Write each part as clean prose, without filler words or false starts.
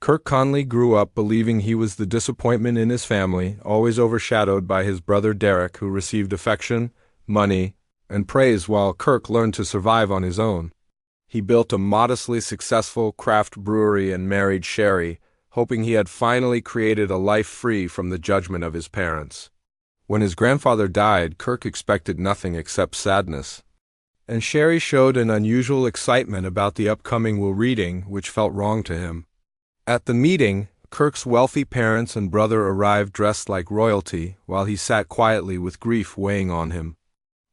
Kirk Conley grew up believing he was the disappointment in his family, always overshadowed by his brother Derek, who received affection, money, and praise while Kirk learned to survive on his own. He built a modestly successful craft brewery and married Sherry, hoping he had finally created a life free from the judgment of his parents. When his grandfather died, Kirk expected nothing except sadness. And Sherry showed an unusual excitement about the upcoming will reading, which felt wrong to him. At the meeting, Kirk's wealthy parents and brother arrived dressed like royalty, while he sat quietly with grief weighing on him.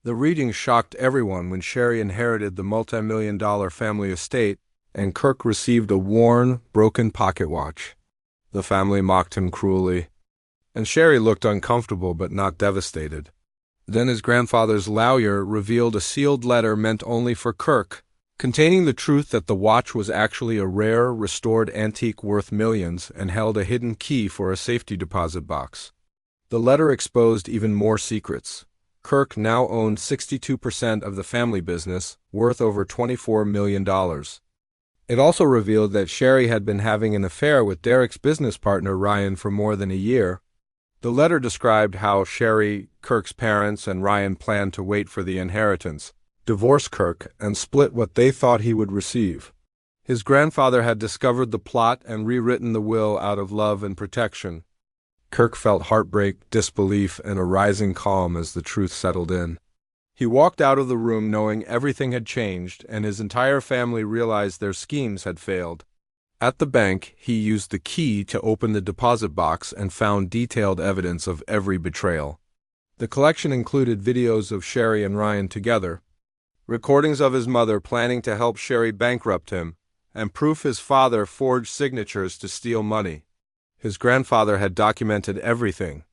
The reading shocked everyone when Sherry inherited the multi-million-dollar family estate, and Kirk received a worn, broken pocket watch. The family mocked him cruelly, and Sherry looked uncomfortable but not devastated. Then his grandfather's lawyer revealed a sealed letter meant only for Kirk, containing the truth that the watch was actually a rare, restored antique worth millions and held a hidden key for a safety deposit box. The letter exposed even more secrets. Kirk now owned 62% of the family business, worth over $24 million. It also revealed that Sherry had been having an affair with Derek's business partner Ryan for more than a year. The letter described how Sherry, Kirk's parents, and Ryan planned to wait for the inheritance, divorce Kirk, and split what they thought he would receive. His grandfather had discovered the plot and rewritten the will out of love and protection. Kirk felt heartbreak, disbelief, and a rising calm as the truth settled in. He walked out of the room knowing everything had changed, and his entire family realized their schemes had failed. At the bank, he used the key to open the deposit box and found detailed evidence of every betrayal. The collection included videos of Sherry and Ryan together, recordings of his mother planning to help Sherry bankrupt him, and proof his father forged signatures to steal money. His grandfather had documented everything.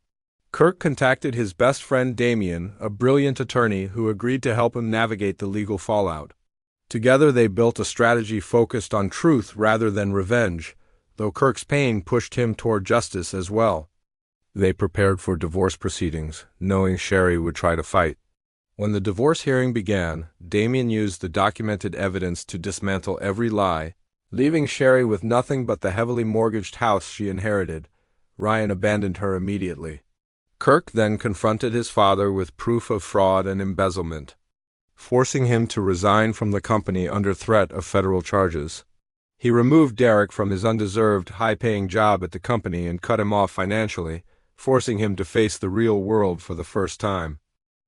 Kirk contacted his best friend Damien, a brilliant attorney who agreed to help him navigate the legal fallout. Together they built a strategy focused on truth rather than revenge, though Kirk's pain pushed him toward justice as well. They prepared for divorce proceedings, knowing Sherry would try to fight. When the divorce hearing began, Damien used the documented evidence to dismantle every lie, leaving Sherry with nothing but the heavily mortgaged house she inherited. Ryan abandoned her immediately. Kirk then confronted his father with proof of fraud and embezzlement, forcing him to resign from the company under threat of federal charges. He removed Derek from his undeserved, high-paying job at the company and cut him off financially, forcing him to face the real world for the first time.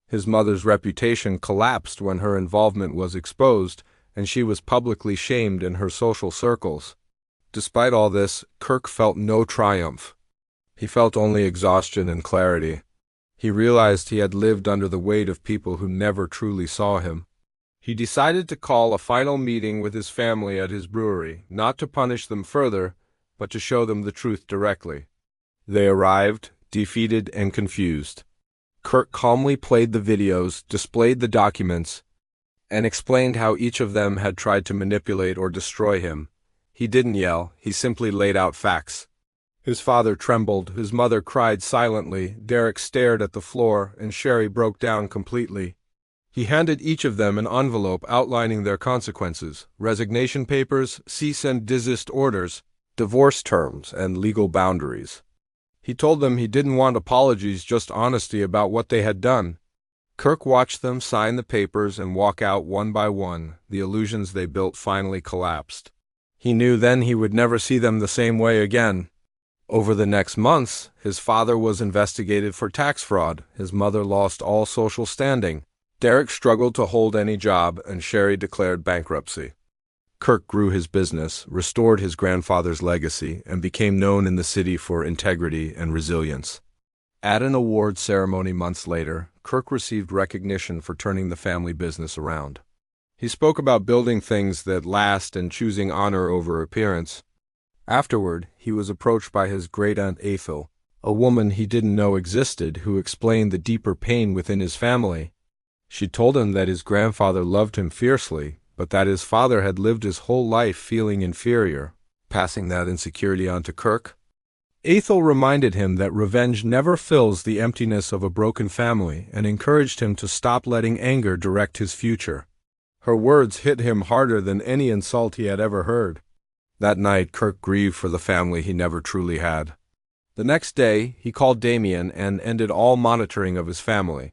His mother's reputation collapsed when her involvement was exposed, and she was publicly shamed in her social circles. Despite all this, Kirk felt no triumph. He felt only exhaustion and clarity. He realized he had lived under the weight of people who never truly saw him. He decided to call a final meeting with his family at his brewery, not to punish them further, but to show them the truth directly. They arrived, defeated and confused. Kirk calmly played the videos, displayed the documents, and explained how each of them had tried to manipulate or destroy him. He didn't yell, he simply laid out facts. His father trembled, his mother cried silently, Derek stared at the floor, and Sherry broke down completely. He handed each of them an envelope outlining their consequences: resignation papers, cease and desist orders, divorce terms, and legal boundaries. He told them he didn't want apologies, just honesty about what they had done. Kirk watched them sign the papers and walk out one by one. The illusions they built finally collapsed. He knew then he would never see them the same way again. Over the next months, his father was investigated for tax fraud, his mother lost all social standing, Derek struggled to hold any job, and Sherry declared bankruptcy. Kirk grew his business, restored his grandfather's legacy, and became known in the city for integrity and resilience. At an awards ceremony months later, Kirk received recognition for turning the family business around. He spoke about building things that last and choosing honor over appearance. Afterward, he was approached by his great-aunt Ethel, a woman he didn't know existed, who explained the deeper pain within his family. She told him that his grandfather loved him fiercely, but that his father had lived his whole life feeling inferior, passing that insecurity on to Kirk. Ethel reminded him that revenge never fills the emptiness of a broken family and encouraged him to stop letting anger direct his future. Her words hit him harder than any insult he had ever heard. That night, Kirk grieved for the family he never truly had. The next day, he called Damien and ended all monitoring of his family.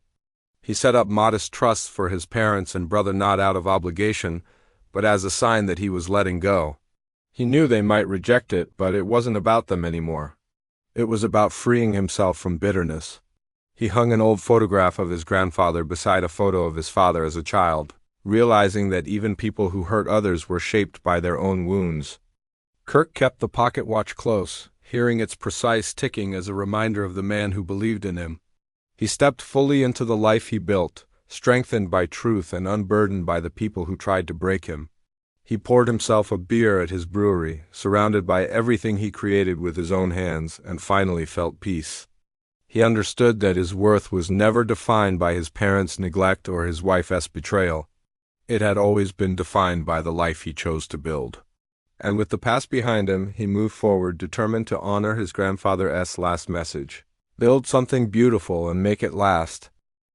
He set up modest trusts for his parents and brother, not out of obligation, but as a sign that he was letting go. He knew they might reject it, but it wasn't about them anymore. It was about freeing himself from bitterness. He hung an old photograph of his grandfather beside a photo of his father as a child, realizing that even people who hurt others were shaped by their own wounds. Kirk kept the pocket watch close, hearing its precise ticking as a reminder of the man who believed in him. He stepped fully into the life he built, strengthened by truth and unburdened by the people who tried to break him. He poured himself a beer at his brewery, surrounded by everything he created with his own hands, and finally felt peace. He understood that his worth was never defined by his parents' neglect or his wife's betrayal. It had always been defined by the life he chose to build. And with the past behind him, he moved forward, determined to honor his grandfather's last message. Build something beautiful and make it last.